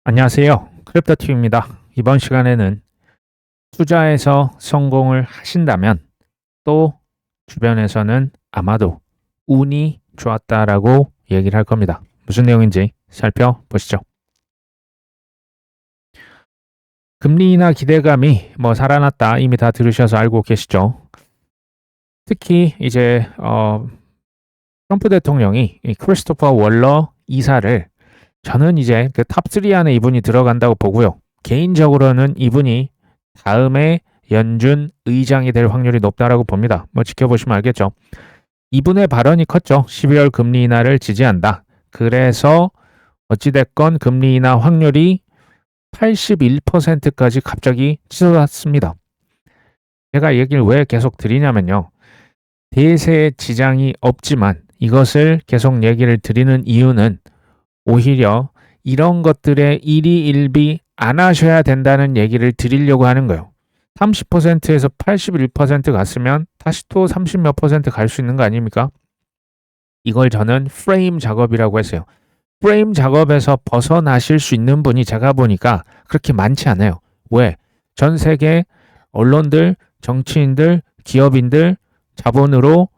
안녕하세요. 크립토티입니다. 이번 시간에는 투자에서 성공을 하신다면 또 주변에서는 아마도 운이 좋았다라고 얘기를 할 겁니다. 무슨 내용인지 살펴보시죠. 금리 인하 기대감이 살아났다 이미 다 들으셔서 알고 계시죠. 특히 이제 트럼프 대통령이 이 크리스토퍼 월러 이사를 저는 이제 그 탑3 안에 이분이 들어간다고 보고요. 개인적으로는 이분이 다음에 연준 의장이 될 확률이 높다라고 봅니다. 지켜보시면 알겠죠. 이분의 발언이 컸죠. 12월 금리 인하를 지지한다. 그래서 어찌됐건 금리 인하 확률이 81%까지 갑자기 치솟았습니다. 제가 얘기를 왜 계속 드리냐면요. 대세에 지장이 없지만 이것을 계속 얘기를 드리는 이유는 오히려 이런 것들에 일희일비 안 하셔야 된다는 얘기를 드리려고 하는 거예요. 30%에서 81% 갔으면 다시 또 30 몇 % 갈 수 있는 거 아닙니까? 이걸 저는 프레임 작업이라고 했어요. 프레임 작업에서 벗어나실 수 있는 분이 제가 보니까 그렇게 많지 않아요. 왜? 전 세계 언론들, 정치인들, 기업인들 자본으로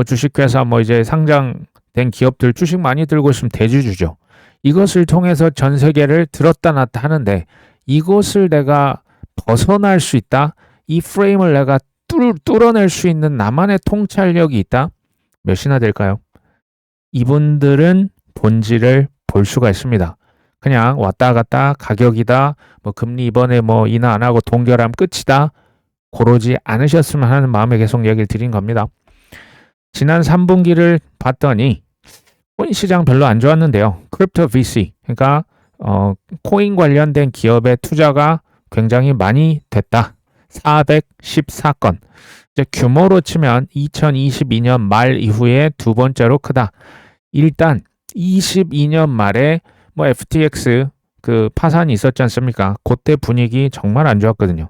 주식회사 이제 상장된 기업들 주식 많이 들고 있으면 대주주죠. 이것을 통해서 전 세계를 들었다 놨다 하는데 이것을 내가 벗어날 수 있다? 이 프레임을 내가 뚫어낼 수 있는 나만의 통찰력이 있다? 몇이나 될까요? 이분들은 본질을 볼 수가 있습니다. 그냥 왔다 갔다 가격이다, 금리 이번에 인하 안 하고 동결하면 끝이다. 고르지 않으셨으면 하는 마음에 계속 얘기를 드린 겁니다. 지난 3분기를 봤더니 코인 시장 별로 안 좋았는데요. 크립토 VC, 그러니까 코인 관련된 기업의 투자가 굉장히 많이 됐다. 414건. 이제 규모로 치면 2022년 말 이후에 두 번째로 크다. 일단 22년 말에 FTX 그 파산이 있었지 않습니까? 그때 분위기 정말 안 좋았거든요.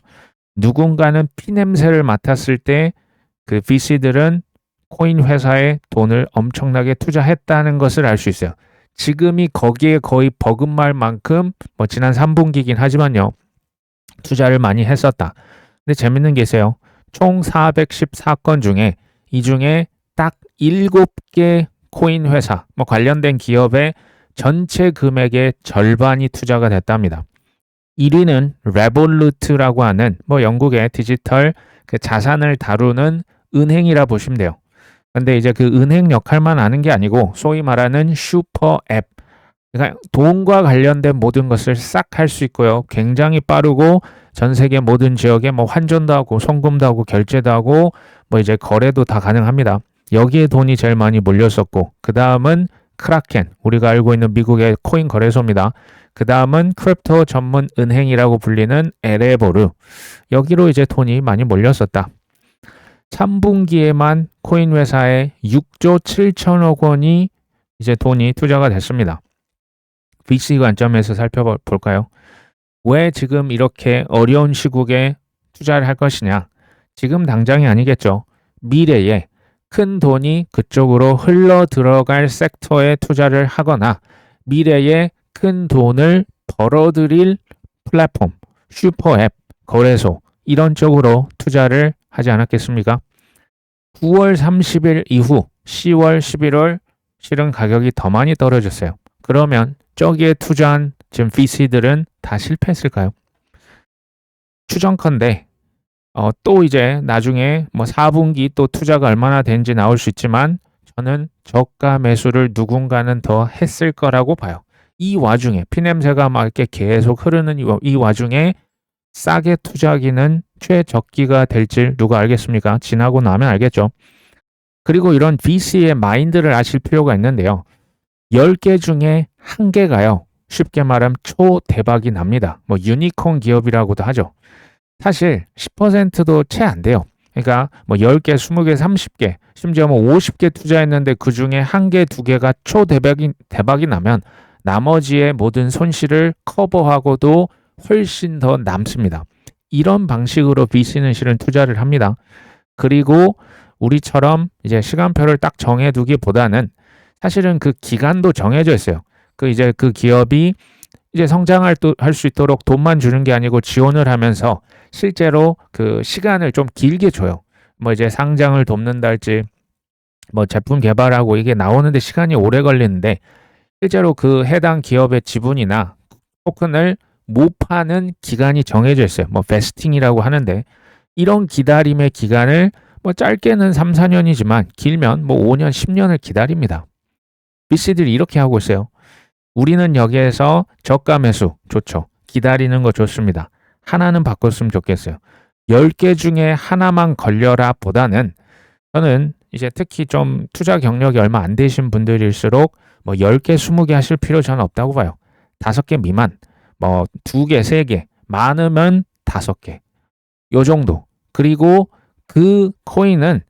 누군가는 피냄새를 맡았을 때 그 VC들은 코인 회사에 돈을 엄청나게 투자했다는 것을 알 수 있어요. 지금이 거기에 거의 버금말 만큼 지난 3분기긴 하지만요. 투자를 많이 했었다. 근데 재밌는 게 있어요. 총 414건 중에 이 중에 딱 7개 코인 회사 관련된 기업의 전체 금액의 절반이 투자가 됐답니다. 1위는 레볼루트라고 하는 영국의 디지털 그 자산을 다루는 은행이라 보시면 돼요. 근데 이제 그 은행 역할만 아는 게 아니고 소위 말하는 슈퍼 앱, 그러니까 돈과 관련된 모든 것을 싹 할 수 있고요. 굉장히 빠르고 전 세계 모든 지역에 환전도 하고 송금도 하고 결제도 하고 이제 거래도 다 가능합니다. 여기에 돈이 제일 많이 몰렸었고 그 다음은 크라켄, 우리가 알고 있는 미국의 코인 거래소입니다. 그 다음은 크립토 전문 은행이라고 불리는 에레보르, 여기로 이제 돈이 많이 몰렸었다. 3분기에만 코인 회사에 6조 7천억 원이 이제 돈이 투자가 됐습니다. VC 관점에서 살펴볼까요? 왜 지금 이렇게 어려운 시국에 투자를 할 것이냐? 지금 당장이 아니겠죠. 미래에 큰 돈이 그쪽으로 흘러 들어갈 섹터에 투자를 하거나 미래에 큰 돈을 벌어들일 플랫폼, 슈퍼앱, 거래소 이런 쪽으로 투자를 하지 않았겠습니까? 9월 30일 이후 10월, 11월 실은 가격이 더 많이 떨어졌어요. 그러면 저기에 투자한 지금 VC들은 다 실패했을까요? 추정컨대 또 이제 나중에 4분기 또 투자가 얼마나 된지 나올 수 있지만 저는 저가 매수를 누군가는 더 했을 거라고 봐요. 이 와중에 피냄새가 막 이렇게 계속 흐르는 이 와중에 싸게 투자하기는 최적기가 될 줄 누가 알겠습니까? 지나고 나면 알겠죠. 그리고 이런 VC의 마인드를 아실 필요가 있는데요. 10개 중에 1개가요. 쉽게 말하면 초대박이 납니다. 유니콘 기업이라고도 하죠. 사실 10%도 채 안 돼요. 그러니까 10개, 20개, 30개, 심지어 50개 투자했는데 그 중에 1개, 2개가 초대박이 나면 나머지의 모든 손실을 커버하고도 훨씬 더 남습니다. 이런 방식으로 VC는 실은 투자를 합니다. 그리고 우리처럼 이제 시간표를 딱 정해두기보다는 사실은 그 기간도 정해져 있어요. 그 이제 그 기업이 이제 성장할 수 있도록 돈만 주는 게 아니고 지원을 하면서 실제로 그 시간을 좀 길게 줘요. 뭐 이제 상장을 돕는다 할지 뭐 제품 개발하고 이게 나오는데 시간이 오래 걸리는데 실제로 그 해당 기업의 지분이나 토큰을 못 파는 기간이 정해져 있어요. 뭐 베스팅이라고 하는데 이런 기다림의 기간을 뭐 짧게는 3, 4년이지만 길면 뭐 5년, 10년을 기다립니다. VC들이 이렇게 하고 있어요. 우리는 여기에서 저가 매수 좋죠. 기다리는 거 좋습니다. 하나는 바꿨으면 좋겠어요. 10개 중에 하나만 걸려라 보다는 저는 이제 특히 좀 투자 경력이 얼마 안 되신 분들일수록 뭐 10개, 20개 하실 필요 저는 없다고 봐요. 5개 미만, 뭐 2개, 3개, 많으면 5개. 요 정도. 그리고 그 코인은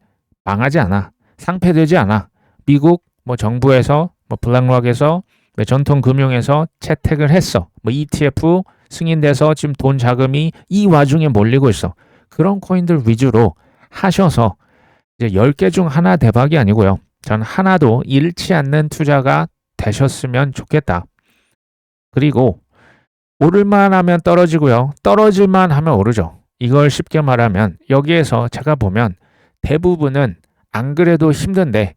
망하지 않아. 상폐되지 않아. 미국 뭐 정부에서 뭐 블랙록에서 전통 금융에서 채택을 했어. 뭐 ETF 승인돼서 지금 돈 자금이 이 와중에 몰리고 있어. 그런 코인들 위주로 하셔서 이제 10개 중 하나 대박이 아니고요. 전 하나도 잃지 않는 투자가 되셨으면 좋겠다. 그리고 오를만 하면 떨어지고요. 떨어질만 하면 오르죠. 이걸 쉽게 말하면 여기에서 제가 보면 대부분은 안 그래도 힘든데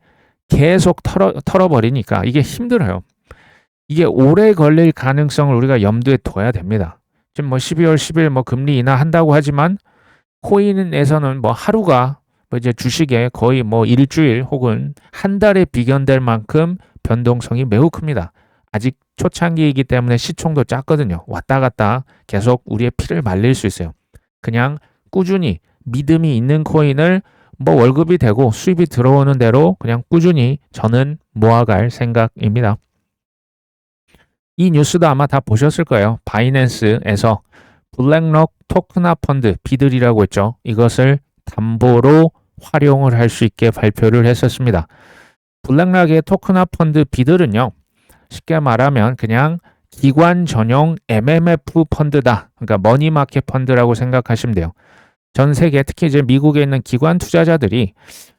계속 털어버리니까 이게 힘들어요. 이게 오래 걸릴 가능성을 우리가 염두에 둬야 됩니다. 지금 뭐 12월 10일 뭐 금리 인하한다고 하지만 코인에서는 뭐 하루가 뭐 이제 주식에 거의 뭐 일주일 혹은 한 달에 비견될 만큼 변동성이 매우 큽니다. 아직 초창기이기 때문에 시총도 작거든요. 왔다 갔다 계속 우리의 피를 말릴 수 있어요. 그냥 꾸준히 믿음이 있는 코인을 뭐 월급이 되고 수입이 들어오는 대로 그냥 꾸준히 저는 모아갈 생각입니다. 이 뉴스도 아마 다 보셨을 거예요. 바이낸스에서 블랙록 토크나 펀드 비들이라고 했죠. 이것을 담보로 활용을 할 수 있게 발표를 했었습니다. 블랙록의 토크나 펀드 비들은요. 쉽게 말하면 그냥 기관 전용 MMF 펀드다. 그러니까 머니마켓 펀드라고 생각하시면 돼요. 전 세계 특히 이제 미국에 있는 기관 투자자들이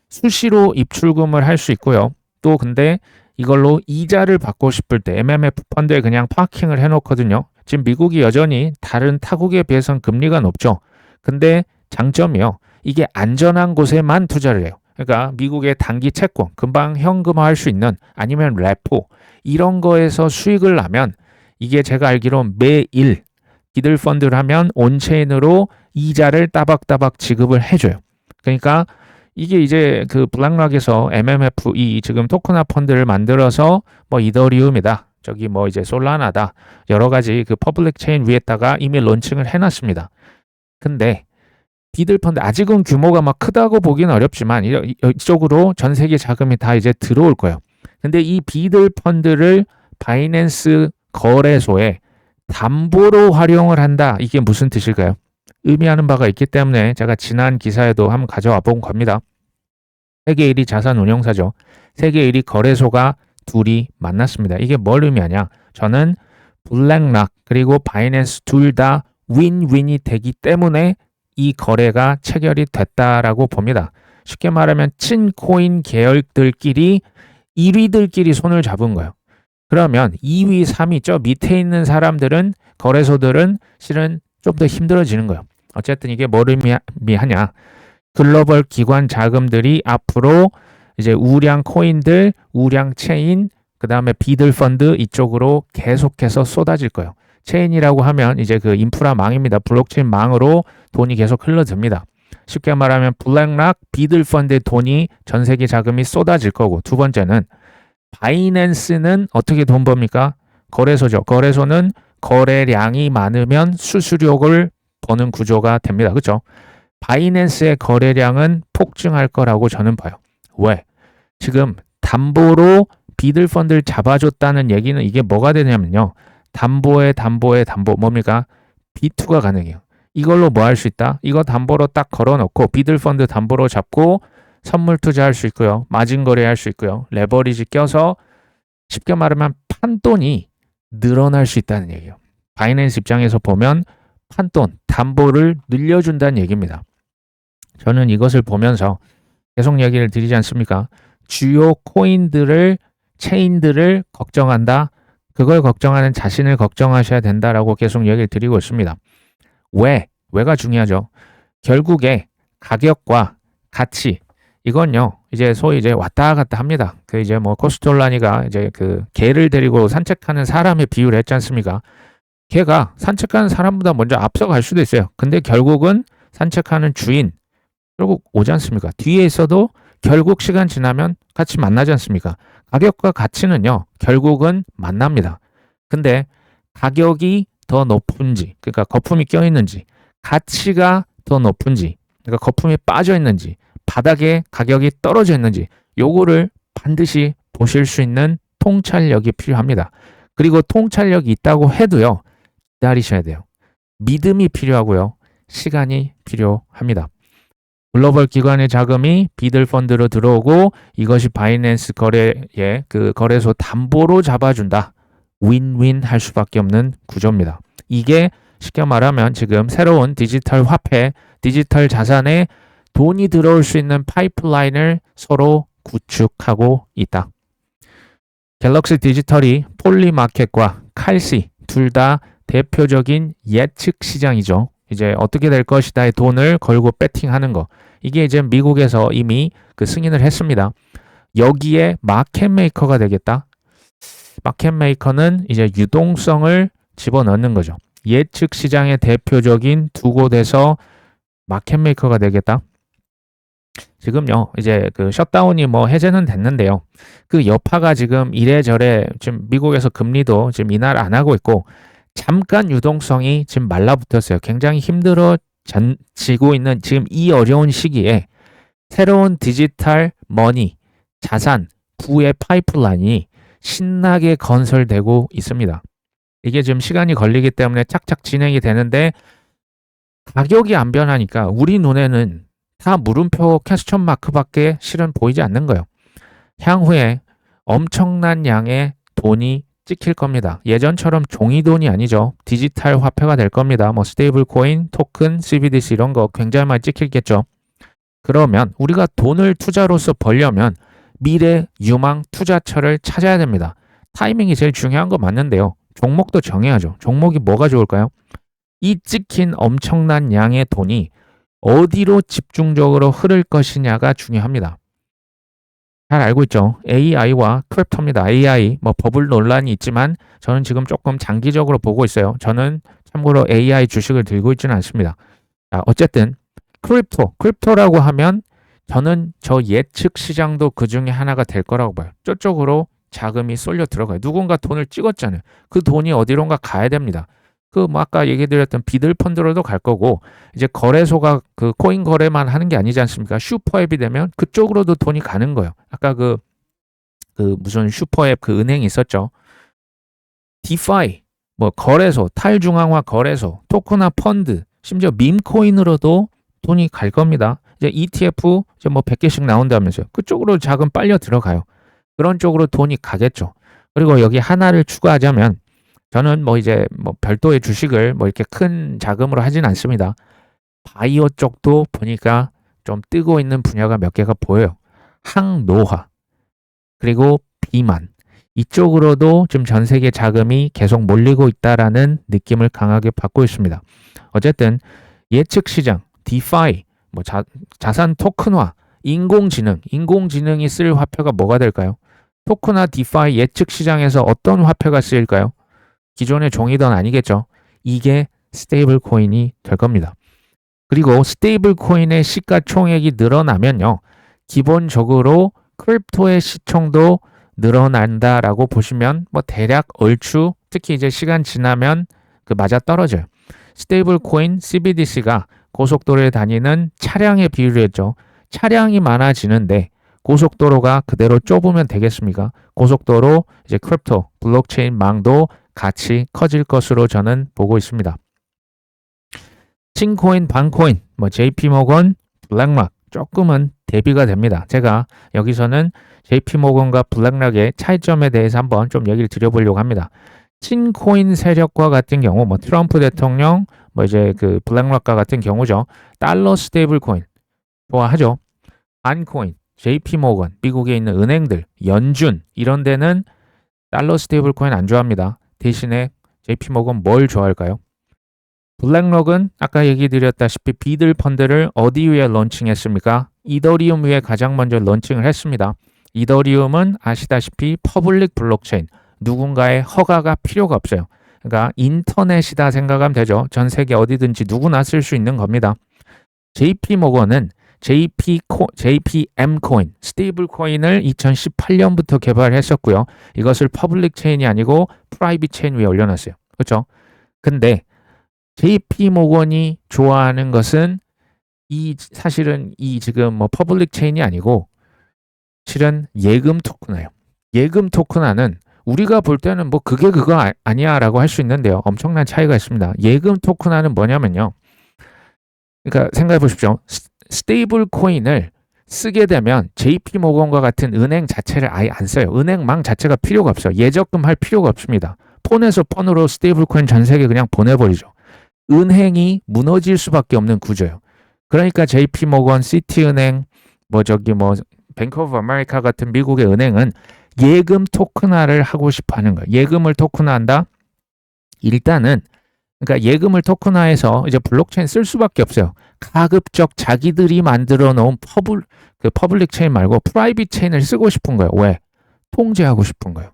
수시로 입출금을 할 수 있고요. 또 근데 이걸로 이자를 받고 싶을 때 MMF 펀드에 그냥 파킹을 해놓거든요. 지금 미국이 여전히 다른 타국에 비해서는 금리가 높죠. 근데 장점이요. 이게 안전한 곳에만 투자를 해요. 그러니까 미국의 단기 채권, 금방 현금화할 수 있는 아니면 레포 이런 거에서 수익을 나면 이게 제가 알기로 매일 비들 펀드를 하면 온체인으로 이자를 따박따박 지급을 해줘요. 그러니까 이게 이제 그 블랙록에서 MMF 이 지금 토크나 펀드를 만들어서 뭐 이더리움이다. 저기 뭐 이제 솔라나다. 여러 가지 그 퍼블릭 체인 위에다가 이미 론칭을 해놨습니다. 근데 비들 펀드 아직은 규모가 막 크다고 보기는 어렵지만 이쪽으로 전 세계 자금이 다 이제 들어올 거예요. 근데 이 비들 펀드를 바이낸스 거래소에 담보로 활용을 한다. 이게 무슨 뜻일까요? 의미하는 바가 있기 때문에 제가 지난 기사에도 한번 가져와 본 겁니다. 세계 1위 자산운용사죠. 세계 1위 거래소가 둘이 만났습니다. 이게 뭘 의미하냐? 저는 블랙록 그리고 바이낸스 둘 다 윈윈이 되기 때문에 이 거래가 체결이 됐다라고 봅니다. 쉽게 말하면 친코인 계열들끼리 1위들끼리 손을 잡은 거예요. 그러면 2위, 3위 저 밑에 있는 사람들은 거래소들은 실은 좀 더 힘들어지는 거예요. 어쨌든 이게 뭘 의미하냐? 글로벌 기관 자금들이 앞으로 이제 우량 코인들, 우량 체인, 그 다음에 비들 펀드 이쪽으로 계속해서 쏟아질 거예요. 체인이라고 하면 이제 그 인프라망입니다. 블록체인 망으로 돈이 계속 흘러듭니다. 쉽게 말하면 블랙록, 비들 펀드의 돈이 전 세계 자금이 쏟아질 거고 두 번째는 바이낸스는 어떻게 돈 법니까? 거래소죠. 거래소는 거래량이 많으면 수수료를 버는 구조가 됩니다. 그렇죠? 바이낸스의 거래량은 폭증할 거라고 저는 봐요. 왜? 지금 담보로 비들 펀드를 잡아줬다는 얘기는 이게 뭐가 되냐면요. 담보에 담보 뭡니까? B2가 가능해요. 이걸로 뭐 할 수 있다? 이거 담보로 딱 걸어놓고 비들 펀드 담보로 잡고 선물 투자할 수 있고요. 마진 거래할 수 있고요. 레버리지 껴서 쉽게 말하면 판돈이 늘어날 수 있다는 얘기예요. 바이낸스 입장에서 보면 판돈, 담보를 늘려준다는 얘기입니다. 저는 이것을 보면서 계속 얘기를 드리지 않습니까? 주요 코인들을, 체인들을 걱정한다. 그걸 걱정하는 자신을 걱정하셔야 된다라고 계속 얘기를 드리고 있습니다. 왜가 중요하죠. 결국에 가격과 가치, 이건요, 이제 소위 이제 왔다 갔다 합니다. 그 이제 뭐 코스톨라니가 이제 그 개를 데리고 산책하는 사람의 비유를 했지 않습니까? 개가 산책하는 사람보다 먼저 앞서갈 수도 있어요. 근데 결국은 산책하는 주인, 결국 오지 않습니까? 뒤에 있어도 결국 시간 지나면 같이 만나지 않습니까? 가격과 가치는요, 결국은 만납니다. 근데 가격이 더 높은지, 그러니까 거품이 껴있는지, 가치가 더 높은지, 그러니까 거품이 빠져 있는지, 바닥에 가격이 떨어져 있는지, 요거를 반드시 보실 수 있는 통찰력이 필요합니다. 그리고 통찰력이 있다고 해도요, 기다리셔야 돼요. 믿음이 필요하고요, 시간이 필요합니다. 글로벌 기관의 자금이 비들 펀드로 들어오고 이것이 바이낸스 거래의 그 거래소 담보로 잡아준다. 윈윈 할 수밖에 없는 구조입니다. 이게 쉽게 말하면 지금 새로운 디지털 화폐, 디지털 자산에 돈이 들어올 수 있는 파이프라인을 서로 구축하고 있다. 갤럭시 디지털이 폴리마켓과 칼시 둘 다 대표적인 예측 시장이죠. 이제 어떻게 될 것이다의 돈을 걸고 배팅하는 거. 이게 이제 미국에서 이미 그 승인을 했습니다. 여기에 마켓 메이커가 되겠다. 마켓 메이커는 이제 유동성을 집어넣는 거죠. 예측 시장의 대표적인 두 곳에서 마켓 메이커가 되겠다. 지금요, 이제 그 셧다운이 뭐 해제는 됐는데요. 그 여파가 지금 이래저래 지금 미국에서 금리도 지금 인하를 안 하고 있고 잠깐 유동성이 지금 말라붙었어요. 굉장히 힘들어지고 있는 지금 이 어려운 시기에 새로운 디지털 머니, 자산, 부의 파이프라인이 신나게 건설되고 있습니다. 이게 지금 시간이 걸리기 때문에 착착 진행이 되는데 가격이 안 변하니까 우리 눈에는 다 물음표 퀘스천 마크밖에 실은 보이지 않는 거예요. 향후에 엄청난 양의 돈이 찍힐 겁니다. 예전처럼 종이돈이 아니죠. 디지털 화폐가 될 겁니다. 뭐 스테이블 코인, 토큰, CBDC 이런 거 굉장히 많이 찍힐겠죠. 그러면 우리가 돈을 투자로서 벌려면 미래 유망 투자처를 찾아야 됩니다. 타이밍이 제일 중요한 거 맞는데요. 종목도 정해야죠. 종목이 뭐가 좋을까요? 이 찍힌 엄청난 양의 돈이 어디로 집중적으로 흐를 것이냐가 중요합니다. 잘 알고 있죠. AI와 크립토입니다. AI, 뭐 버블 논란이 있지만 저는 지금 조금 장기적으로 보고 있어요. 저는 참고로 AI 주식을 들고 있지는 않습니다. 자, 어쨌든 크립토라고 하면 저는 저 예측 시장도 그 중에 하나가 될 거라고 봐요. 저쪽으로 자금이 쏠려 들어가요. 누군가 돈을 찍었잖아요. 그 돈이 어디론가 가야 됩니다. 그 뭐 아까 얘기 드렸던 비들 펀드로도 갈 거고 이제 거래소가 그 코인 거래만 하는 게 아니지 않습니까? 슈퍼앱이 되면 그쪽으로도 돈이 가는 거예요. 아까 그 무슨 슈퍼앱 그 은행이 있었죠. 디파이 뭐 거래소, 탈중앙화 거래소, 토크나 펀드, 심지어 밈코인으로도 돈이 갈 겁니다. 이제 ETF 이제 뭐 100개씩 나온다면서요. 그쪽으로 자금 빨려 들어가요. 그런 쪽으로 돈이 가겠죠. 그리고 여기 하나를 추가하자면 저는 뭐 이제 뭐 별도의 주식을 뭐 이렇게 큰 자금으로 하진 않습니다. 바이오 쪽도 보니까 좀 뜨고 있는 분야가 몇 개가 보여요. 항노화 그리고 비만 이쪽으로도 지금 전 세계 자금이 계속 몰리고 있다라는 느낌을 강하게 받고 있습니다. 어쨌든 예측 시장, 디파이, 뭐 자산 토큰화, 인공지능이 쓸 화폐가 뭐가 될까요? 토큰화 디파이 예측 시장에서 어떤 화폐가 쓰일까요? 기존의 종이던 아니겠죠. 이게 스테이블 코인이 될 겁니다. 그리고 스테이블 코인의 시가총액이 늘어나면요. 기본적으로 크립토의 시총도 늘어난다라고 보시면 뭐 대략 얼추 특히 이제 시간 지나면 그 맞아 떨어져요. 스테이블 코인 CBDC가 고속도로에 다니는 차량의 비율을 했죠. 차량이 많아지는데 고속도로가 그대로 좁으면 되겠습니까? 고속도로 이제 크립토, 블록체인 망도 같이 커질 것으로 저는 보고 있습니다. 칭코인, 반코인, 뭐 JP모건, 블랙락 조금은 대비가 됩니다. 제가 여기서는 JP모건과 블랙락의 차이점에 대해서 한번 좀 얘기를 드려보려고 합니다. 칭코인 세력과 같은 경우, 뭐 트럼프 대통령, 뭐 이제 그 블랙락과 같은 경우죠. 달러 스테이블 코인 좋아하죠. 반코인, JP모건, 미국에 있는 은행들, 연준 이런 데는 달러 스테이블 코인 안 좋아합니다. 대신에 JP모건 뭘 좋아할까요? 블랙록은 아까 얘기 드렸다시피 비들 펀드를 어디 위에 런칭했습니까? 이더리움 위에 가장 먼저 런칭을 했습니다. 이더리움은 아시다시피 퍼블릭 블록체인, 누군가의 허가가 필요가 없어요. 그러니까 인터넷이다 생각하면 되죠. 전 세계 어디든지 누구나 쓸 수 있는 겁니다. JP모건은 JPM 코인, 스테이블 코인을 2018년부터 개발했었고요. 이것을 퍼블릭 체인이 아니고 프라이빗 체인 위에 올려놨어요. 그렇죠? 근데 JP모건이 좋아하는 것은 사실은 지금 뭐 퍼블릭 체인이 아니고 실은 예금 토큰화예요. 예금 토큰화는 우리가 볼 때는 뭐 그게 그거 아니야 라고 할 수 있는데요. 엄청난 차이가 있습니다. 예금 토큰화는 뭐냐면요. 그러니까 생각해 보십시오. 스테이블 코인을 쓰게 되면 JP모건과 같은 은행 자체를 아예 안 써요. 은행망 자체가 필요가 없어요. 예적금 할 필요가 없습니다. 폰에서 폰으로 스테이블 코인 전 세계 그냥 보내버리죠. 은행이 무너질 수밖에 없는 구조예요. 그러니까 JP모건, 시티은행, 뱅크 오브 아메리카 같은 미국의 은행은 예금 토큰화를 하고 싶어 하는 거예요. 예금을 토큰화한다? 일단은 그러니까 예금을 토큰화해서 이제 블록체인 쓸 수밖에 없어요. 가급적 자기들이 만들어 놓은 퍼블릭 체인 말고 프라이빗 체인을 쓰고 싶은 거예요. 왜? 통제하고 싶은 거예요.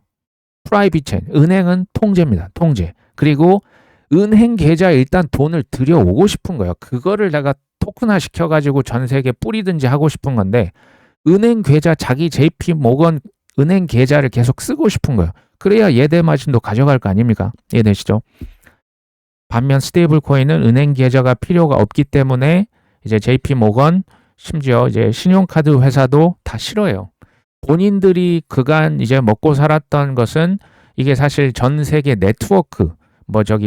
프라이빗 체인. 은행은 통제입니다. 통제. 그리고 은행 계좌에 일단 돈을 들여오고 싶은 거예요. 그거를 내가 토큰화 시켜가지고 전 세계에 뿌리든지 하고 싶은 건데 은행 계좌 자기 JP모건 은행 계좌를 계속 쓰고 싶은 거예요. 그래야 예대 마진도 가져갈 거 아닙니까? 이해되시죠? 반면 스테이블 코인은 은행 계좌가 필요가 없기 때문에 이제 JP모건 심지어 이제 신용카드 회사도 다 싫어해요. 본인들이 그간 이제 먹고 살았던 것은 이게 사실 전 세계 네트워크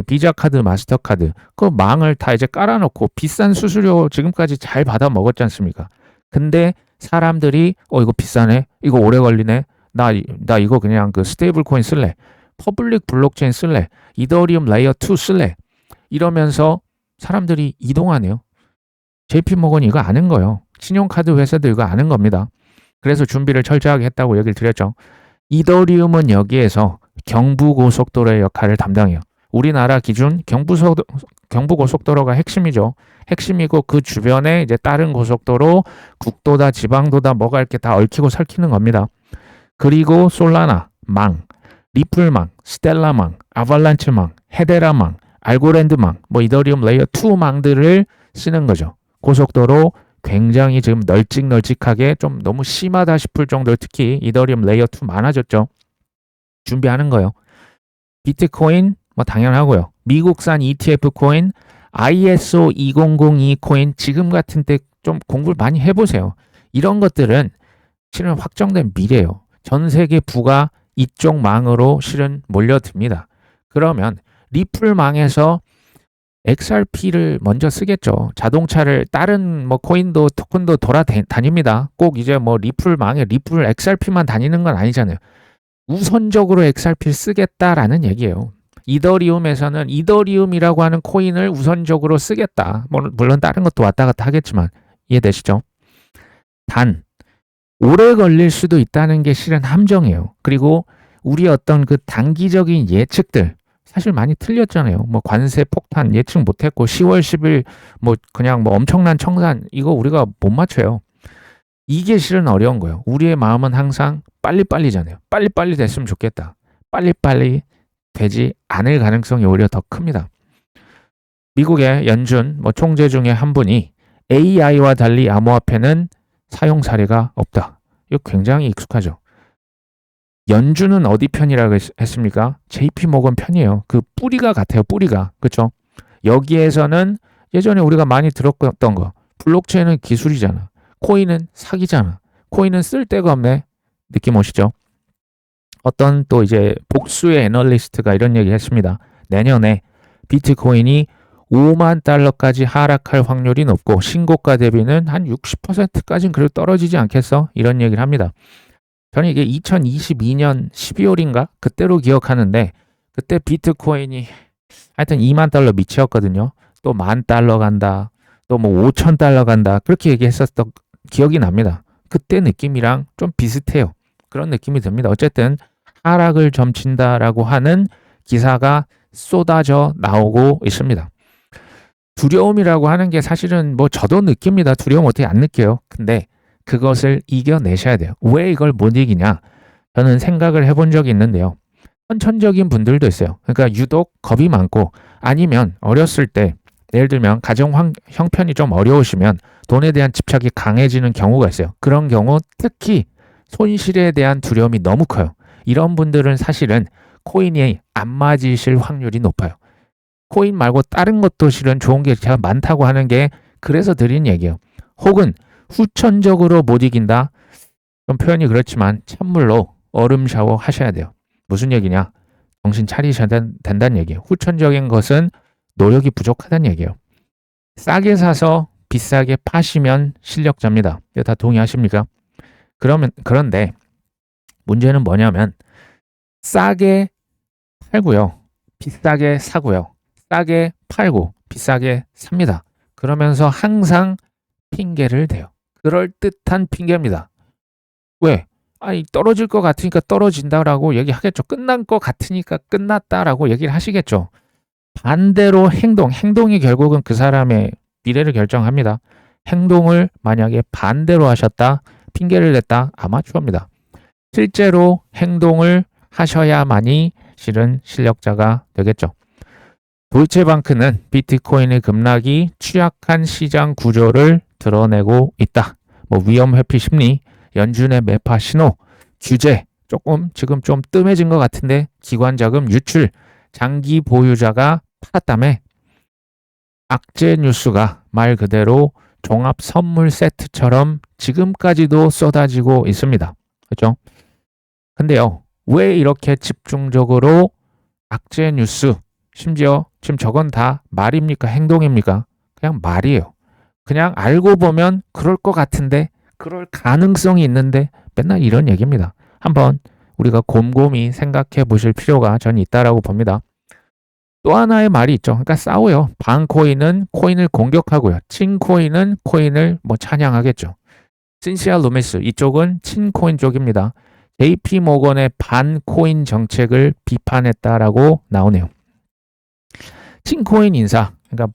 비자 카드, 마스터카드 그 망을 다 이제 깔아놓고 비싼 수수료 지금까지 잘 받아 먹었지 않습니까? 근데 사람들이 이거 비싸네, 이거 오래 걸리네, 나 이거 그냥 그 스테이블 코인 쓸래, 퍼블릭 블록체인 쓸래, 이더리움 레이어 2 쓸래 이러면서 사람들이 이동하네요. JP모건이 이거 아는 거예요. 신용카드 회사도 이거 아는 겁니다. 그래서 준비를 철저하게 했다고 얘기를 드렸죠. 이더리움은 여기에서 경부고속도로의 역할을 담당해요. 우리나라 기준 경부고속도로가 핵심이죠. 핵심이고 그 주변에 이제 다른 고속도로, 국도다, 지방도다 뭐가 이렇게 다 얽히고 설키는 겁니다. 그리고 솔라나 망, 리플망, 스텔라망, 아발란치망, 헤데라망, 알고랜드망, 이더리움 레이어 2 망들을 쓰는 거죠. 고속도로 굉장히 지금 널찍널찍하게 좀 너무 심하다 싶을 정도로 특히 이더리움 레이어 2 많아졌죠. 준비하는 거예요. 비트코인 당연하고요. 미국산 ETF 코인, ISO 2002 코인 지금 같은 때 좀 공부를 많이 해보세요. 이런 것들은 실은 확정된 미래예요. 전 세계 부가 이쪽 망으로 실은 몰려듭니다. 그러면 리플망에서 XRP를 먼저 쓰겠죠. 자동차를 다른 코인도 토큰도 돌아다닙니다. 꼭 이제 리플망에 리플 XRP만 다니는 건 아니잖아요. 우선적으로 XRP를 쓰겠다라는 얘기예요. 이더리움에서는 이더리움이라고 하는 코인을 우선적으로 쓰겠다. 물론 다른 것도 왔다 갔다 하겠지만 이해되시죠? 단 오래 걸릴 수도 있다는 게 실은 함정이에요. 그리고 우리 어떤 그 단기적인 예측들 사실 많이 틀렸잖아요. 관세 폭탄 예측 못했고 10월 10일 그냥 엄청난 청산 이거 우리가 못 맞춰요. 이게 실은 어려운 거예요. 우리의 마음은 항상 빨리빨리잖아요. 빨리빨리 됐으면 좋겠다. 빨리빨리 되지 않을 가능성이 오히려 더 큽니다. 미국의 연준 총재 중에 한 분이 AI와 달리 암호화폐는 사용 사례가 없다. 이거 굉장히 익숙하죠. 연준은 어디 편이라고 했습니까? JP모건 편이에요. 그 뿌리가 같아요. 뿌리가. 그렇죠? 여기에서는 예전에 우리가 많이 들었던 거. 블록체인은 기술이잖아. 코인은 사기잖아. 코인은 쓸 데가 없네. 느낌 오시죠? 어떤 또 이제 복수의 애널리스트가 이런 얘기 했습니다. 내년에 비트코인이 5만 달러까지 하락할 확률이 높고 신고가 대비는 한 60%까지는 그래도 떨어지지 않겠어? 이런 얘기를 합니다. 저는 이게 2022년 12월인가? 그때로 기억하는데 그때 비트코인이 하여튼 2만 달러 미치었거든요. 또 10,000달러 간다. 또 5,000달러 간다. 그렇게 얘기했었던 기억이 납니다. 그때 느낌이랑 좀 비슷해요. 그런 느낌이 듭니다. 어쨌든 하락을 점친다라고 하는 기사가 쏟아져 나오고 있습니다. 두려움이라고 하는 게 사실은 뭐 저도 느낍니다. 두려움 어떻게 안 느껴요? 근데 그것을 이겨내셔야 돼요. 왜 이걸 못 이기냐? 저는 생각을 해본 적이 있는데요. 선천적인 분들도 있어요. 그러니까 유독 겁이 많고 아니면 어렸을 때 예를 들면 가정 형편이 좀 어려우시면 돈에 대한 집착이 강해지는 경우가 있어요. 그런 경우 특히 손실에 대한 두려움이 너무 커요. 이런 분들은 사실은 코인이 안 맞으실 확률이 높아요. 코인 말고 다른 것도 실은 좋은 게 제가 많다고 하는 게 그래서 드린 얘기예요. 혹은 후천적으로 못 이긴다. 좀 표현이 그렇지만 찬물로 얼음 샤워 하셔야 돼요. 무슨 얘기냐? 정신 차리셔야 된다는 얘기예요. 후천적인 것은 노력이 부족하다는 얘기예요. 싸게 사서 비싸게 파시면 실력자입니다. 이거 다 동의하십니까? 그런데 문제는 뭐냐면 싸게 팔고요. 비싸게 사고요. 싸게 팔고 비싸게 삽니다. 그러면서 항상 핑계를 대요. 그럴듯한 핑계입니다. 왜? 아니 떨어질 것 같으니까 떨어진다라고 얘기하겠죠. 끝난 것 같으니까 끝났다라고 얘기를 하시겠죠. 반대로 행동이 결국은 그 사람의 미래를 결정합니다. 행동을 만약에 반대로 하셨다, 핑계를 냈다, 아마추어입니다. 실제로 행동을 하셔야만이 실은 실력자가 되겠죠. 도이체방크는 비트코인의 급락이 취약한 시장 구조를 드러내고 있다. 뭐 위험 회피 심리, 연준의 매파 신호, 규제, 조금 지금 좀 뜸해진 것 같은데 기관 자금 유출, 장기 보유자가 팔았다며 악재 뉴스가 말 그대로 종합 선물 세트처럼 지금까지도 쏟아지고 있습니다. 그렇죠? 근데요, 왜 이렇게 집중적으로 악재 뉴스, 심지어 지금 저건 다 말입니까? 행동입니까? 그냥 말이에요. 그냥 알고 보면 그럴 것 같은데, 그럴 가능성이 있는데 맨날 이런 얘기입니다. 한번 우리가 곰곰이 생각해 보실 필요가 전 있다라고 봅니다. 또 하나의 말이 있죠. 그러니까 싸워요. 반코인은 코인을 공격하고요. 친코인은 코인을 뭐 찬양하겠죠. 신시아 루미스 이쪽은 친코인 쪽입니다. JP 모건의 반코인 정책을 비판했다라고 나오네요. 친코인 인사, 그러니까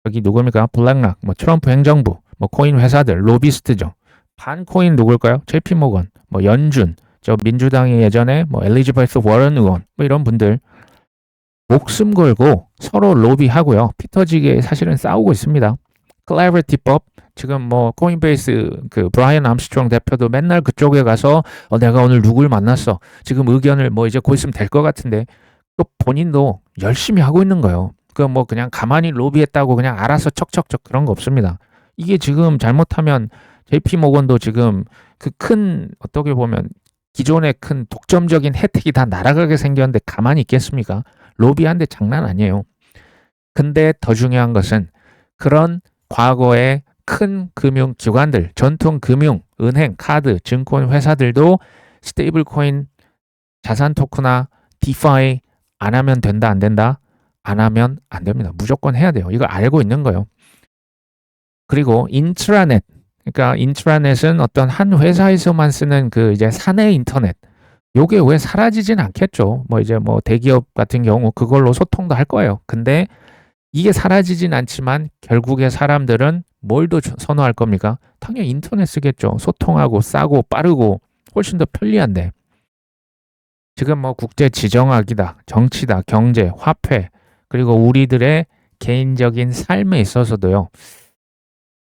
여기 누굽니까? 블랙락, 뭐 트럼프 행정부, 뭐 코인 회사들, 로비스트죠. 반코인 누굴까요? JP 모건, 뭐 연준, 저 민주당의 예전에 뭐 엘리자베스 워런 의원, 뭐 이런 분들 목숨 걸고 서로 로비하고요. 피터지게 사실은 싸우고 있습니다. 클래버티법 지금 뭐 코인베이스 그 브라이언 암스트롱 대표도 맨날 그쪽에 가서 내가 오늘 누굴 만났어. 지금 의견을 뭐 이제 곧 있으면 될 것 같은데 또 본인도 열심히 하고 있는 거예요. 그 뭐 그냥 가만히 로비했다고 그냥 알아서 척척척 그런 거 없습니다. 이게 지금 잘못하면 JP 모건도 지금 그 큰 어떻게 보면 기존의 큰 독점적인 혜택이 다 날아가게 생겼는데 가만히 있겠습니까? 로비한데 장난 아니에요. 근데 더 중요한 것은 그런 과거의 큰 금융 기관들, 전통 금융, 은행, 카드, 증권 회사들도 스테이블 코인, 자산 토크나 디파이 안 하면 된다, 안 된다? 안 하면 안 됩니다. 무조건 해야 돼요. 이거 알고 있는 거예요. 그리고 인트라넷, 그러니까 인트라넷은 어떤 한 회사에서만 쓰는 그 이제 사내 인터넷. 요게 왜 사라지진 않겠죠. 뭐 이제 뭐 대기업 같은 경우 그걸로 소통도 할 거예요. 근데 이게 사라지진 않지만 결국에 사람들은 뭘 더 선호할 겁니까? 당연히 인터넷 쓰겠죠. 소통하고 싸고 빠르고 훨씬 더 편리한데. 지금 뭐 국제 지정학이다, 정치다, 경제, 화폐, 그리고 우리들의 개인적인 삶에 있어서도요.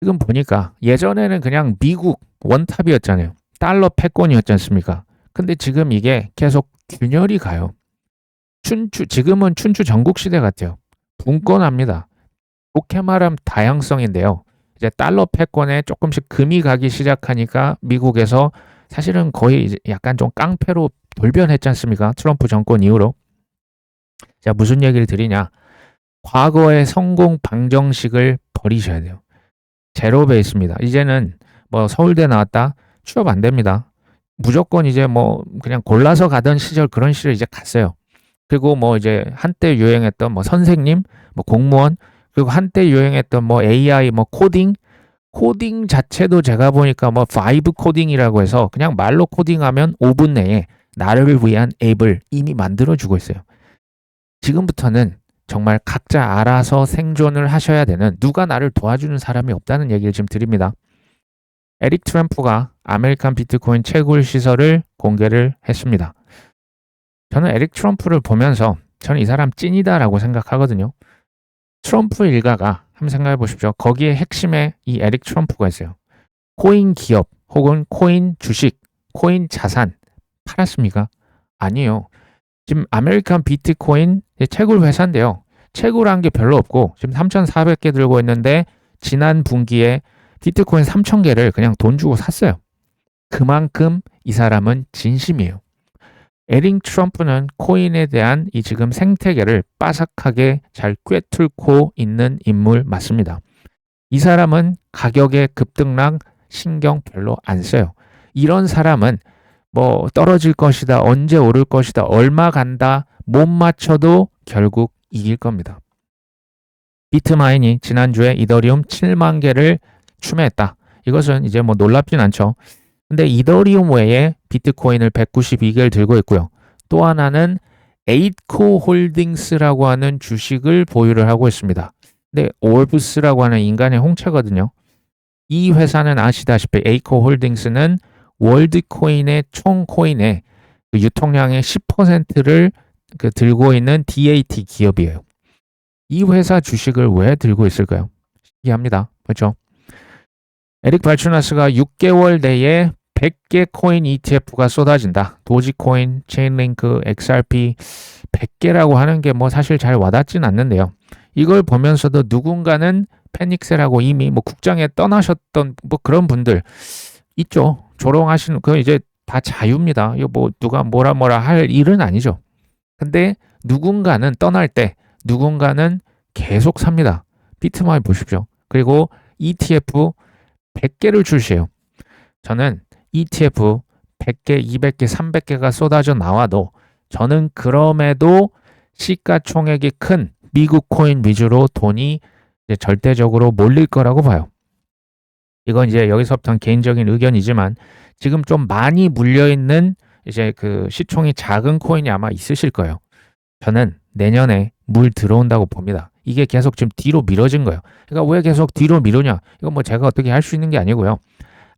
지금 보니까 예전에는 그냥 미국 원탑이었잖아요. 달러 패권이었지 않습니까? 근데 지금 이게 계속 균열이 가요. 지금은 춘추 전국시대 같아요. 분권합니다. 좋게 말하면 다양성인데요. 이제 달러 패권에 조금씩 금이 가기 시작하니까 미국에서 사실은 거의 이제 약간 좀 깡패로 돌변했지 않습니까? 트럼프 정권 이후로. 자, 무슨 얘기를 드리냐? 과거의 성공 방정식을 버리셔야 돼요. 제로 베이스입니다. 이제는 뭐 서울대 나왔다? 취업 안 됩니다. 무조건 이제 뭐 그냥 골라서 가던 시절 그런 시절 이제 갔어요. 그리고 뭐 이제 한때 유행했던 뭐 선생님, 뭐 공무원, 그리고 한때 유행했던 뭐 AI, 뭐 코딩 자체도 제가 보니까 뭐 바이브 코딩이라고 해서 그냥 말로 코딩하면 5분 내에 나를 위한 앱을 이미 만들어주고 있어요. 지금부터는 정말 각자 알아서 생존을 하셔야 되는, 누가 나를 도와주는 사람이 없다는 얘기를 지금 드립니다. 에릭 트럼프가 아메리칸 비트코인 채굴 시설을 공개를 했습니다. 저는 에릭 트럼프를 보면서 저는 이 사람 찐이다라고 생각하거든요. 트럼프 일가가 한번 생각해 보십시오. 거기에 핵심에 이 에릭 트럼프가 있어요. 코인 기업 혹은 코인 주식, 코인 자산 팔았습니까? 아니에요. 지금 아메리칸 비트코인 채굴 회사인데요. 채굴한 게 별로 없고 지금 3,400개 들고 있는데 지난 분기에 비트코인 3,000개를 그냥 돈 주고 샀어요. 그만큼 이 사람은 진심이에요. 에릭 트럼프는 코인에 대한 이 지금 생태계를 빠삭하게 잘 꿰뚫고 있는 인물 맞습니다. 이 사람은 가격의 급등락 신경 별로 안 써요. 이런 사람은 뭐 떨어질 것이다, 언제 오를 것이다, 얼마 간다, 못 맞춰도 결국 이길 겁니다. 비트마인이 지난주에 이더리움 7만 개를 추매했다. 이것은 이제 뭐 놀랍진 않죠. 근데 이더리움 외에 비트코인을 192개를 들고 있고요. 또 하나는 에이코 홀딩스라고 하는 주식을 보유를 하고 있습니다. 근데 올브스라고 하는 인간의 홍채거든요. 이 회사는 아시다시피 에이코 홀딩스는 월드코인의 총 코인의 유통량의 10%를 들고 있는 DAT 기업이에요. 이 회사 주식을 왜 들고 있을까요? 신기합니다. 그렇죠? 에릭 발추나스가 6개월 내에 100개 코인 ETF가 쏟아진다. 도지코인, 체인링크, XRP 100개라고 하는 게 뭐 사실 잘 와닿진 않는데요. 이걸 보면서도 누군가는 패닉세라고 이미 뭐 국장에 떠나셨던 뭐 그런 분들 있죠. 조롱하시는 그 이제 다 자유입니다. 이거 뭐 누가 뭐라 할 일은 아니죠. 근데 누군가는 떠날 때 누군가는 계속 삽니다. 비트마인 보십시오. 그리고 ETF 100개를 출시해요. 저는 ETF 100개, 200개, 300개가 쏟아져 나와도 저는 그럼에도 시가총액이 큰 미국 코인 위주로 돈이 이제 절대적으로 몰릴 거라고 봐요. 이건 이제 여기서부터는 개인적인 의견이지만 지금 좀 많이 물려있는 이제 그 시총이 작은 코인이 아마 있으실 거예요. 저는 내년에 물 들어온다고 봅니다. 이게 계속 지금 뒤로 미뤄진 거예요. 그러니까 왜 계속 뒤로 미루냐? 이건 뭐 제가 어떻게 할 수 있는 게 아니고요.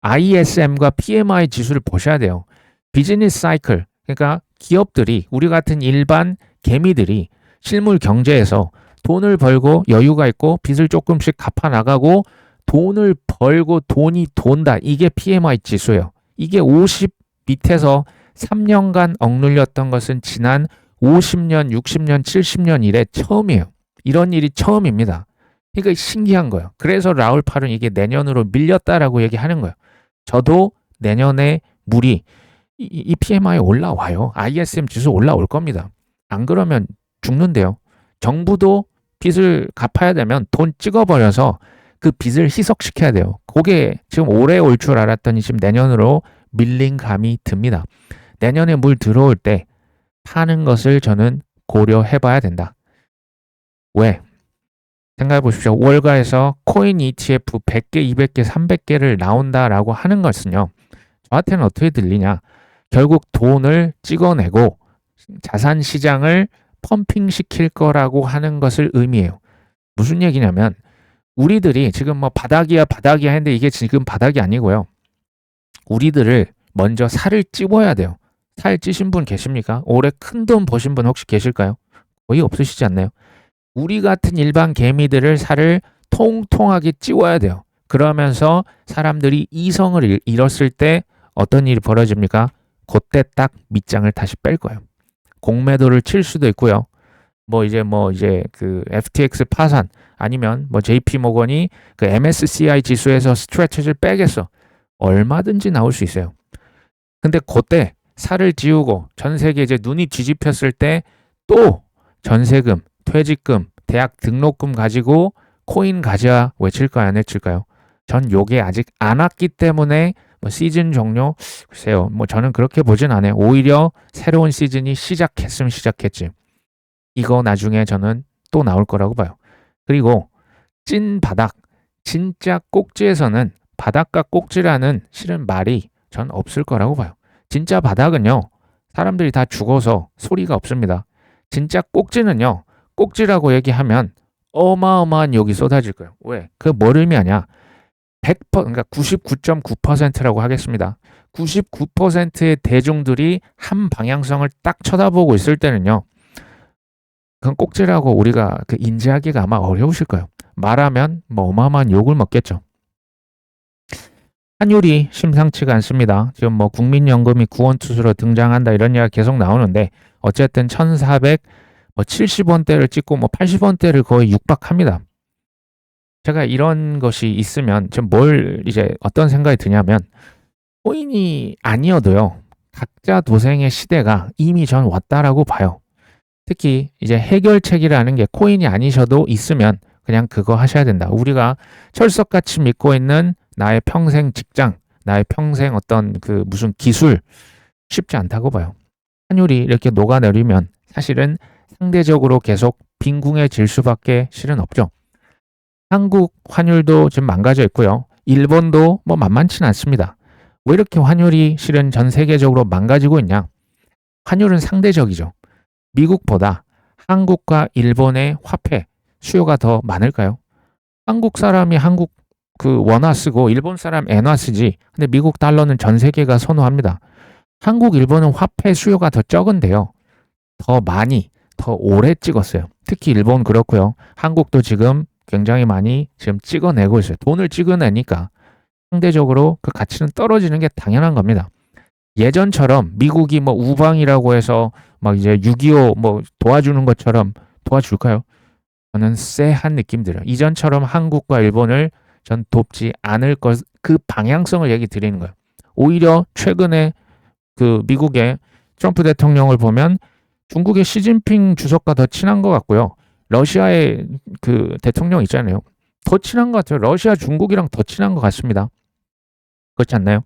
ISM과 PMI 지수를 보셔야 돼요. 비즈니스 사이클, 그러니까 기업들이, 우리 같은 일반 개미들이 실물 경제에서 돈을 벌고 여유가 있고 빚을 조금씩 갚아 나가고 돈을 벌고 돈이 돈다. 이게 PMI 지수예요. 이게 50 밑에서 3년간 억눌렸던 것은 지난 50년, 60년, 70년 이래 처음이에요. 이런 일이 처음입니다. 그러니까 신기한 거예요. 그래서 라울 팔은 이게 내년으로 밀렸다라고 얘기하는 거예요. 저도 내년에 물이 이 PMI 올라와요. ISM 지수 올라올 겁니다. 안 그러면 죽는데요. 정부도 빚을 갚아야 되면 돈 찍어버려서 그 빚을 희석시켜야 돼요. 그게 지금 올해 올 줄 알았더니 지금 내년으로 밀린 감이 듭니다. 내년에 물 들어올 때 파는 것을 저는 고려해 봐야 된다. 왜? 생각해 보십시오. 월가에서 코인 ETF 100개, 200개, 300개를 나온다라고 하는 것은요. 저한테는 어떻게 들리냐. 결국 돈을 찍어내고 자산 시장을 펌핑시킬 거라고 하는 것을 의미해요. 무슨 얘기냐면 우리들이 지금 뭐 바닥이야 했는데 이게 지금 바닥이 아니고요. 우리들을 먼저 살을 찌워야 돼요. 살 찌신 분 계십니까? 올해 큰 돈 버신 분 혹시 계실까요? 거의 없으시지 않나요? 우리 같은 일반 개미들을 살을 통통하게 찌워야 돼요. 그러면서 사람들이 이성을 잃었을 때 어떤 일이 벌어집니까? 그때 딱 밑장을 다시 뺄 거예요. 공매도를 칠 수도 있고요. 뭐 이제 그 FTX 파산 아니면 뭐 JP 모건이 그 MSCI 지수에서 스트레치를 빼겠어. 얼마든지 나올 수 있어요. 근데 그때 살을 찌우고 전 세계 이제 눈이 뒤집혔을 때 또 전세금, 퇴직금, 대학 등록금 가지고 코인 가자 외칠까요? 안 외칠까요? 전 요게 아직 안 왔기 때문에 뭐 시즌 종료? 글쎄요. 뭐 저는 그렇게 보진 않아요. 오히려 새로운 시즌이 시작했으면 시작했지. 이거 나중에 저는 또 나올 거라고 봐요. 그리고 찐 바닥, 진짜 꼭지에서는 바닥과 꼭지라는 실은 말이 전 없을 거라고 봐요. 진짜 바닥은요. 사람들이 다 죽어서 소리가 없습니다. 진짜 꼭지는요. 꼭지라고 얘기하면 어마어마한 욕이 쏟아질 거예요. 왜? 그 뭘 의미하냐? 100%, 그러니까 99.9%라고 하겠습니다. 99%의 대중들이 한 방향성을 딱 쳐다보고 있을 때는요. 그건 꼭지라고 우리가 그 인지하기가 아마 어려우실 거예요. 말하면 뭐 어마어마한 욕을 먹겠죠. 환율이 심상치가 않습니다. 지금 뭐 국민연금이 구원투수로 등장한다 이런 이야기가 계속 나오는데 어쨌든 1,470원대를 찍고 뭐 80원대를 거의 육박합니다. 제가 이런 것이 있으면 지금 뭘 이제 어떤 생각이 드냐면 코인이 아니어도요. 각자 도생의 시대가 이미 전 왔다라고 봐요. 특히 이제 해결책이라는 게 코인이 아니셔도 있으면 그냥 그거 하셔야 된다. 우리가 철석같이 믿고 있는 나의 평생 직장, 나의 평생 어떤 그 무슨 기술 쉽지 않다고 봐요. 환율이 이렇게 녹아내리면 사실은 상대적으로 계속 빈궁해질 수밖에 실은 없죠. 한국 환율도 지금 망가져 있고요. 일본도 뭐 만만치는 않습니다. 왜 이렇게 환율이 실은 전 세계적으로 망가지고 있냐? 환율은 상대적이죠. 미국보다 한국과 일본의 화폐 수요가 더 많을까요? 한국 사람이 한국 그 원화 쓰고 일본 사람 엔화 쓰지. 근데 미국 달러는 전 세계가 선호합니다. 한국, 일본은 화폐 수요가 더 적은데요. 더 많이, 더 오래 찍었어요. 특히 일본 그렇고요. 한국도 지금 굉장히 많이 지금 찍어내고 있어요. 돈을 찍어내니까 상대적으로 그 가치는 떨어지는 게 당연한 겁니다. 예전처럼 미국이 뭐 우방이라고 해서 막 이제 6.25 뭐 도와주는 것처럼 도와줄까요? 저는 쎄한 느낌 들어요. 이전처럼 한국과 일본을 전 돕지 않을 것, 그 방향성을 얘기 드리는 거예요. 오히려 최근에 그 미국의 트럼프 대통령을 보면 중국의 시진핑 주석과 더 친한 것 같고요. 러시아의 그 대통령 있잖아요. 더 친한 것 같아요. 러시아 중국이랑 더 친한 것 같습니다. 그렇지 않나요?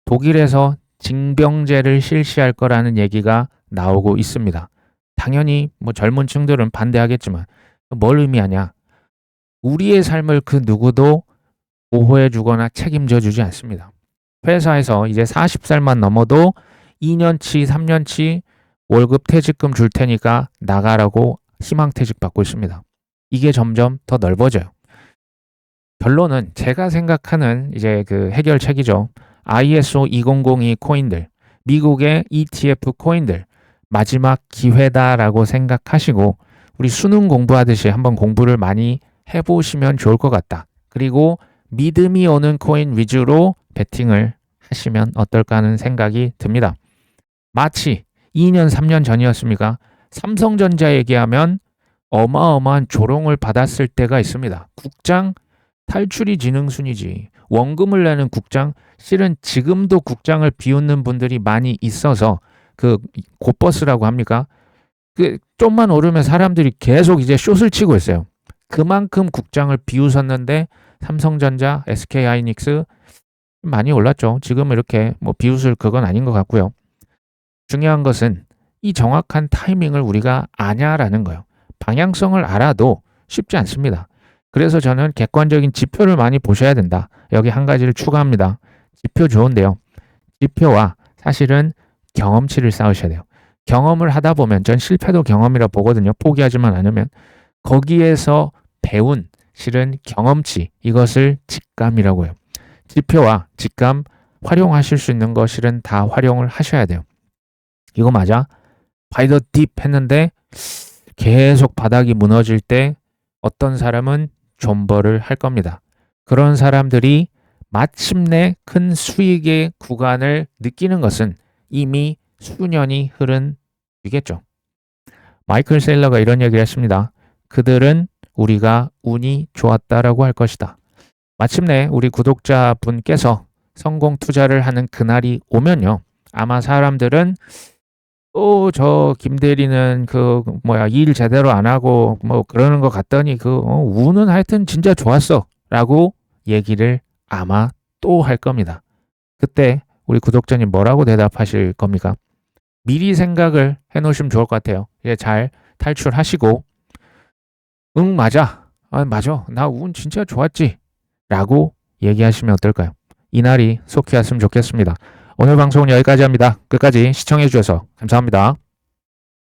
독일에서 징병제를 실시할 거라는 얘기가 나오고 있습니다. 당연히 뭐 젊은 층들은 반대하겠지만 뭘 의미하냐? 우리의 삶을 그 누구도 보호해 주거나 책임져 주지 않습니다. 회사에서 이제 40살만 넘어도 2년치, 3년치 월급 퇴직금 줄 테니까 나가라고 희망퇴직 받고 있습니다. 이게 점점 더 넓어져요. 결론은 제가 생각하는 이제 그 해결책이죠. ISO 2002 코인들, 미국의 ETF 코인들, 마지막 기회다라고 생각하시고 우리 수능 공부하듯이 한번 공부를 많이 해보시면 좋을 것 같다. 그리고 믿음이 오는 코인 위주로 베팅을 하시면 어떨까 하는 생각이 듭니다. 마치 2년, 3년 전이었습니까? 삼성전자 얘기하면 어마어마한 조롱을 받았을 때가 있습니다. 국장 탈출이 지능순이지. 원금을 내는 국장, 실은 지금도 국장을 비웃는 분들이 많이 있어서 그 곧버스라고 합니까? 그 좀만 오르면 사람들이 계속 이제 숏을 치고 있어요. 그만큼 국장을 비웃었는데 삼성전자, SK하이닉스 많이 올랐죠. 지금 이렇게 뭐 비웃을 그건 아닌 것 같고요. 중요한 것은 이 정확한 타이밍을 우리가 아냐라는 거예요. 방향성을 알아도 쉽지 않습니다. 그래서 저는 객관적인 지표를 많이 보셔야 된다. 여기 한 가지를 추가합니다. 지표 좋은데요. 지표와 사실은 경험치를 쌓으셔야 돼요. 경험을 하다 보면 전 실패도 경험이라 보거든요. 포기하지만 않으면. 거기에서 배운 실은 경험치, 이것을 직감이라고 해요. 지표와 직감 활용하실 수 있는 거 실은 다 활용을 하셔야 돼요. 이거 맞아? 바이 더 딥 했는데 계속 바닥이 무너질 때 어떤 사람은 존버를 할 겁니다. 그런 사람들이 마침내 큰 수익의 구간을 느끼는 것은 이미 수년이 흐른 뒤겠죠. 마이클 세일러가 이런 얘기를 했습니다. 그들은 우리가 운이 좋았다라고 할 것이다. 마침내 우리 구독자분께서 성공 투자를 하는 그날이 오면요. 아마 사람들은 저 김대리는 일 제대로 안 하고 뭐 그러는 것 같더니 운은 하여튼 진짜 좋았어 라고 얘기를 아마 또 할 겁니다. 그때 우리 구독자님 뭐라고 대답하실 겁니까? 미리 생각을 해놓으시면 좋을 것 같아요. 이제 잘 탈출하시고 응 맞아. 맞아. 나 운 진짜 좋았지 라고 얘기하시면 어떨까요? 이날이 속히 왔으면 좋겠습니다. 오늘 방송은 여기까지 합니다. 끝까지 시청해 주셔서 감사합니다.